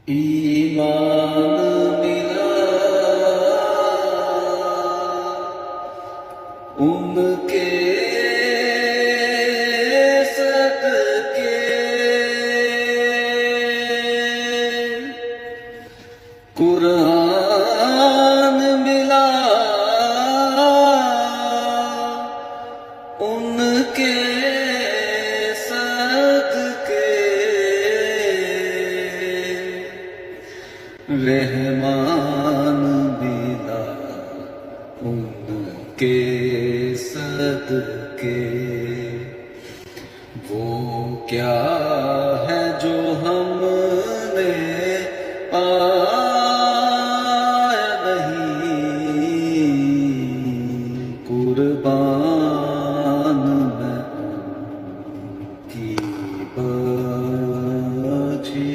ایمان ملا ان کے صدقے، قرآن ملا ان کے رحمان ملا ان کے صدقے۔